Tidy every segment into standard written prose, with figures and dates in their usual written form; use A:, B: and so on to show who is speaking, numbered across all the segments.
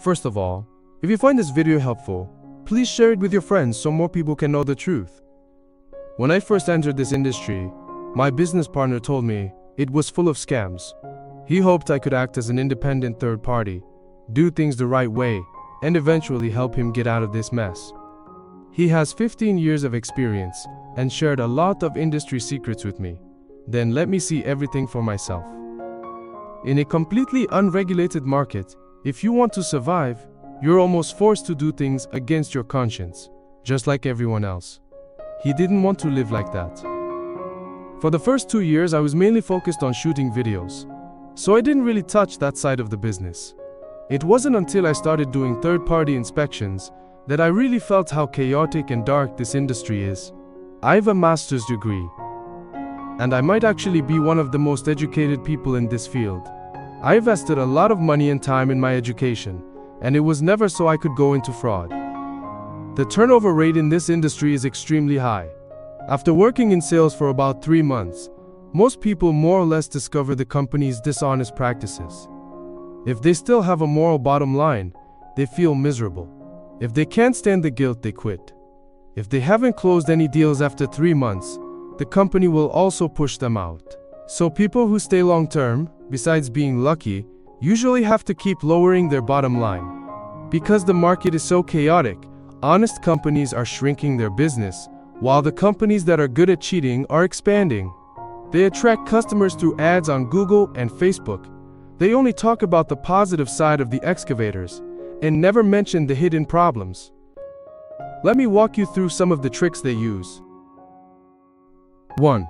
A: First of all, if you find this video helpful, please share it with your friends so more people can know the truth. When I first entered this industry, my business partner told me it was full of scams. He hoped I could act as an independent third party, do things the right way, and eventually help him get out of this mess. He has 15 years of experience and shared a lot of industry secrets with me. Then let me see everything for myself. In a completely unregulated market, if you want to survive, you're almost forced to do things against your conscience, just like everyone else. He didn't want to live like that. For the first 2 years, I was mainly focused on shooting videos, so I didn't really touch that side of the business. It wasn't until I started doing third-party inspections that I really felt how chaotic and dark this industry is. I have a master's degree, and I might actually be one of the most educated people in this field. I invested a lot of money and time in my education, and it was never so I could go into fraud. The turnover rate in this industry is extremely high. After working in sales for about 3 months, most people more or less discover the company's dishonest practices. If they still have a moral bottom line, they feel miserable. If they can't stand the guilt, they quit. If they haven't closed any deals after 3 months, the company will also push them out. So people who stay long term, besides being lucky, usually have to keep lowering their bottom line. Because the market is so chaotic, honest companies are shrinking their business, while the companies that are good at cheating are expanding. They attract customers through ads on Google and Facebook. They only talk about the positive side of the excavators and never mention the hidden problems. Let me walk you through some of the tricks they use. 1.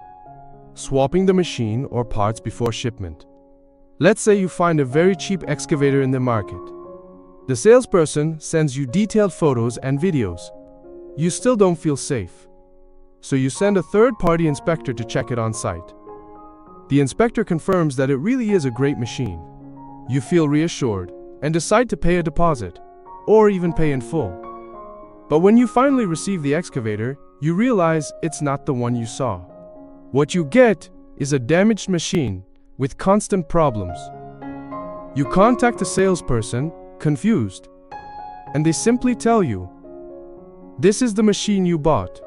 A: Swapping the machine or parts before shipment. Let's say you find a very cheap excavator in the market. The salesperson sends you detailed photos and videos. You still don't feel safe. So you send a third-party inspector to check it on site. The inspector confirms that it really is a great machine. You feel reassured and decide to pay a deposit, or even pay in full. But when you finally receive the excavator, you realize it's not the one you saw. What you get is a damaged machine with constant problems. You contact the salesperson, confused, and they simply tell you, "This is the machine you bought."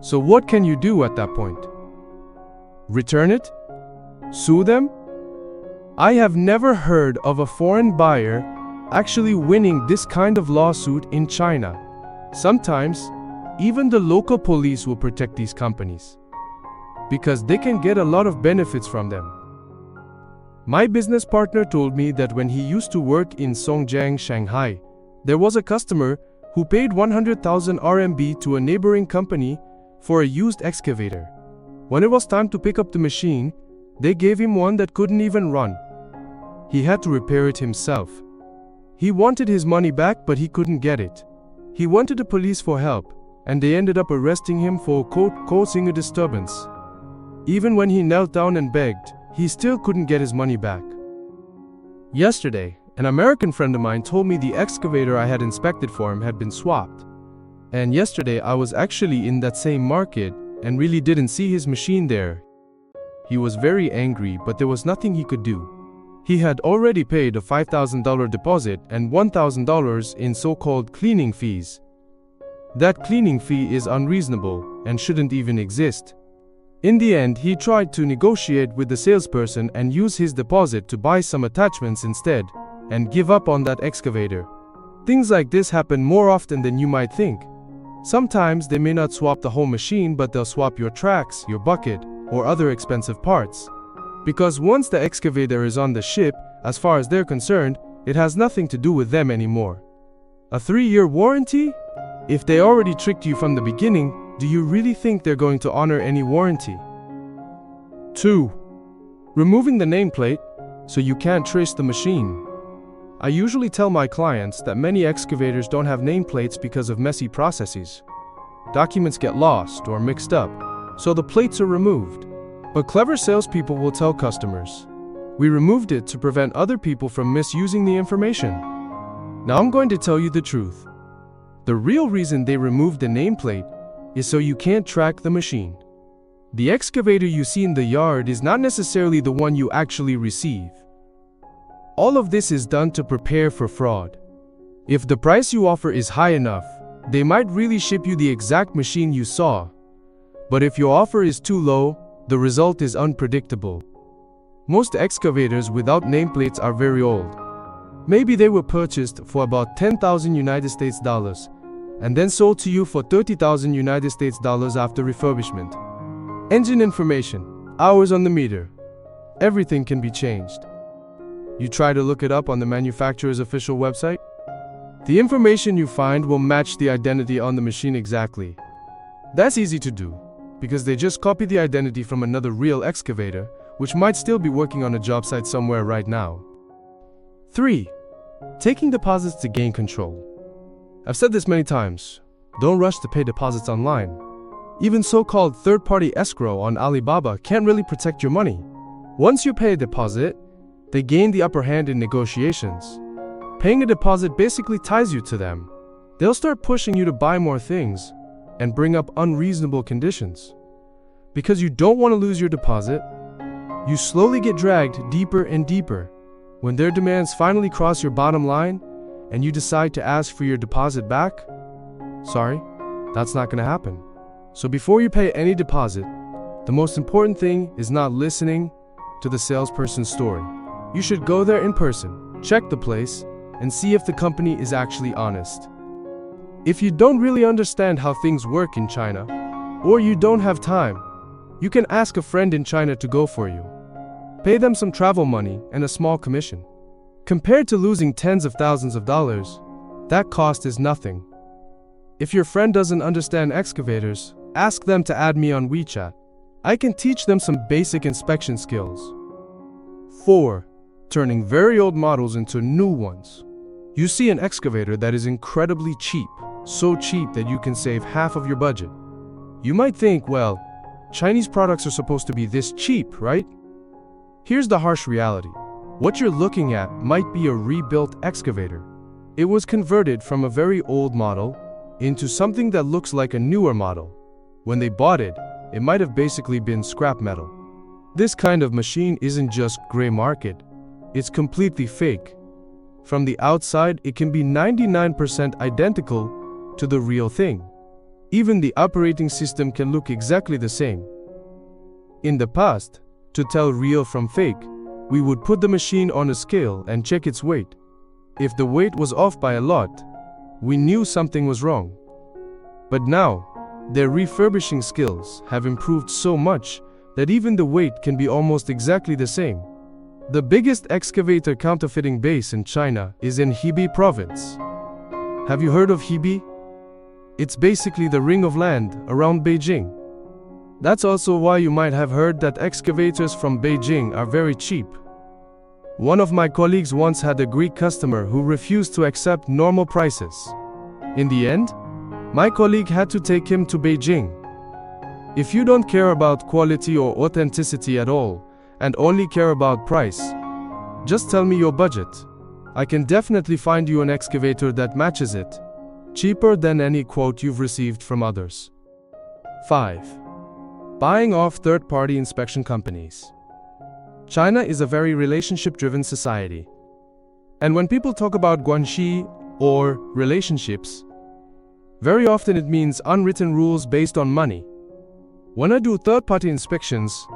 A: So what can you do at that point? Return it? Sue them? I have never heard of a foreign buyer actually winning this kind of lawsuit in China. Sometimes, even the local police will protect these companies, because they can get a lot of benefits from them. My business partner told me that when he used to work in Songjiang, Shanghai, there was a customer who paid 100,000 RMB to a neighboring company for a used excavator. When it was time to pick up the machine, they gave him one that couldn't even run. He had to repair it himself. He wanted his money back, but he couldn't get it. He went to the police for help, and they ended up arresting him for causing a disturbance. Even when he knelt down and begged, he still couldn't get his money back. Yesterday, an American friend of mine told me the excavator I had inspected for him had been swapped. And yesterday I was actually in that same market and really didn't see his machine there. He was very angry, but there was nothing he could do. He had already paid a $5,000 deposit and $1,000 in so-called cleaning fees. That cleaning fee is unreasonable and shouldn't even exist. In the end, he tried to negotiate with the salesperson and use his deposit to buy some attachments instead, and give up on that excavator. Things like this happen more often than you might think. Sometimes they may not swap the whole machine, but they'll swap your tracks, your bucket, or other expensive parts. Because once the excavator is on the ship, as far as they're concerned, it has nothing to do with them anymore. A 3-year warranty? If they already tricked you from the beginning, do you really think they're going to honor any warranty? 2. Removing the nameplate so you can't trace the machine. I usually tell my clients that many excavators don't have nameplates because of messy processes. Documents get lost or mixed up, so the plates are removed. But clever salespeople will tell customers, "We removed it to prevent other people from misusing the information." Now I'm going to tell you the truth. The real reason they removed the nameplate is so you can't track the machine. The excavator you see in the yard is not necessarily the one you actually receive. All of this is done to prepare for fraud. If the price you offer is high enough, they might really ship you the exact machine you saw. But if your offer is too low, the result is unpredictable. Most excavators without nameplates are very old. Maybe they were purchased for about 10,000 United States dollars and then sold to you for 30,000 United States dollars after refurbishment. Engine information, hours on the meter, everything can be changed. You try to look it up on the manufacturer's official website? The information you find will match the identity on the machine exactly. That's easy to do, because they just copy the identity from another real excavator, which might still be working on a job site somewhere right now. 3. Taking deposits to gain control. I've said this many times, don't rush to pay deposits online. Even so-called third-party escrow on Alibaba can't really protect your money. Once you pay a deposit, they gain the upper hand in negotiations. Paying a deposit basically ties you to them. They'll start pushing you to buy more things and bring up unreasonable conditions. Because you don't want to lose your deposit, you slowly get dragged deeper and deeper. When their demands finally cross your bottom line and you decide to ask for your deposit back, sorry, that's not going to happen. So before you pay any deposit, the most important thing is not listening to the salesperson's story. You should go there in person, check the place, and see if the company is actually honest. If you don't really understand how things work in China, or you don't have time, you can ask a friend in China to go for you. Pay them some travel money and a small commission. Compared to losing tens of thousands of dollars, that cost is nothing. If your friend doesn't understand excavators, ask them to add me on WeChat. I can teach them some basic inspection skills. 4. Turning very old models into new ones. You see an excavator that is incredibly cheap, so cheap that you can save half of your budget. You might think, well, Chinese products are supposed to be this cheap, right? Here's the harsh reality. What you're looking at might be a rebuilt excavator. It was converted from a very old model into something that looks like a newer model. When they bought it, it might have basically been scrap metal. This kind of machine isn't just gray market, it's completely fake. From the outside, it can be 99% identical to the real thing. Even the operating system can look exactly the same. In the past, to tell real from fake, we would put the machine on a scale and check its weight. If the weight was off by a lot, we knew something was wrong. But now, their refurbishing skills have improved so much that even the weight can be almost exactly the same. The biggest excavator counterfeiting base in China is in Hebei province. Have you heard of Hebei? It's basically the ring of land around Beijing. That's also why you might have heard that excavators from Beijing are very cheap. One of my colleagues once had a Greek customer who refused to accept normal prices. In the end, my colleague had to take him to Beijing. If you don't care about quality or authenticity at all, and only care about price, just tell me your budget. I can definitely find you an excavator that matches it, cheaper than any quote you've received from others. 5. Buying off third-party inspection companies. China is a very relationship-driven society. And when people talk about guanxi or relationships, very often it means unwritten rules based on money. When I do third-party inspections,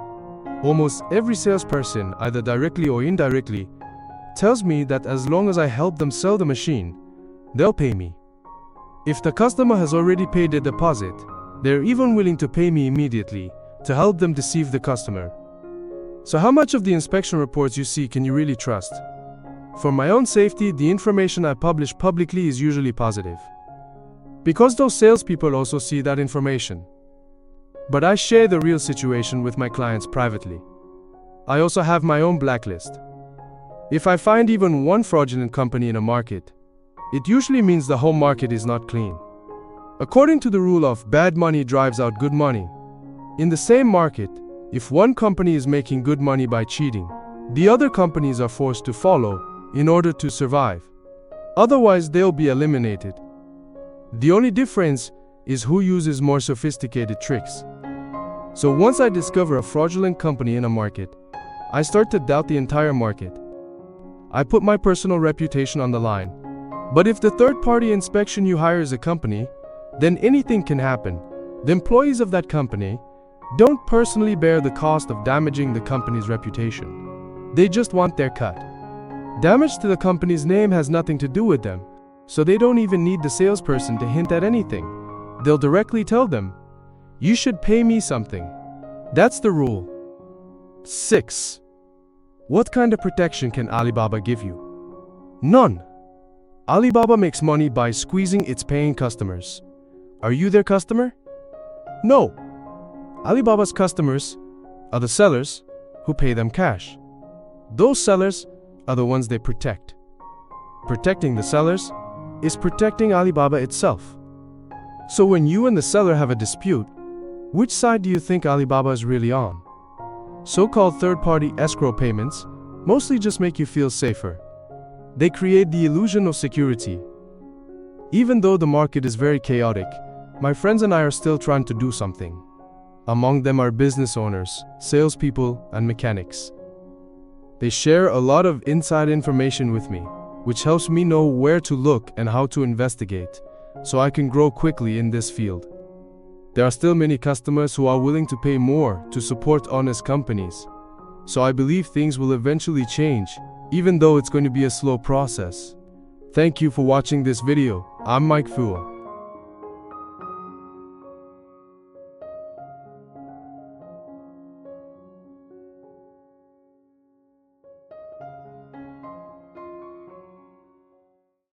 A: almost every salesperson, either directly or indirectly, tells me that as long as I help them sell the machine, they'll pay me. If the customer has already paid a deposit, they're even willing to pay me immediately to help them deceive the customer. So how much of the inspection reports you see can you really trust? For my own safety, the information I publish publicly is usually positive, because those salespeople also see that information. But I share the real situation with my clients privately. I also have my own blacklist. If I find even one fraudulent company in a market, it usually means the whole market is not clean. According to the rule of bad money drives out good money, in the same market, if one company is making good money by cheating, the other companies are forced to follow in order to survive. Otherwise, they'll be eliminated. The only difference is who uses more sophisticated tricks. So once I discover a fraudulent company in a market, I start to doubt the entire market. I put my personal reputation on the line, But if the third-party inspection you hire is a company, then anything can happen. The employees of that company don't personally bear the cost of damaging the company's reputation. They just want their cut. Damage to the company's name has nothing to do with them, so they don't even need the salesperson to hint at anything. They'll directly tell them, "You should pay me something." That's the rule. 6. What kind of protection can Alibaba give you? None. Alibaba makes money by squeezing its paying customers. Are you their customer? No. Alibaba's customers are the sellers who pay them cash. Those sellers are the ones they protect. Protecting the sellers is protecting Alibaba itself. So when you and the seller have a dispute, which side do you think Alibaba is really on? So-called third-party escrow payments mostly just make you feel safer. They create the illusion of security. Even though the market is very chaotic, my friends and I are still trying to do something. Among them are business owners, salespeople, and mechanics. They share a lot of inside information with me, which helps me know where to look and how to investigate, so I can grow quickly in this field. There are still many customers who are willing to pay more to support honest companies, so I believe things will eventually change, even though it's going to be a slow process. Thank you for watching this video. I'm Mike Fua.